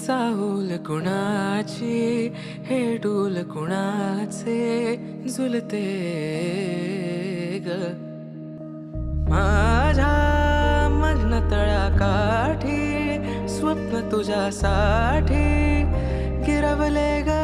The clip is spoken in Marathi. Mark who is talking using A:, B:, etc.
A: चाहूल कुणाची हे डूल कुणाचे झुलते ग माझ्या मग्न तळाकाठी स्वप्न तुझ्यासाठी गिरवले ग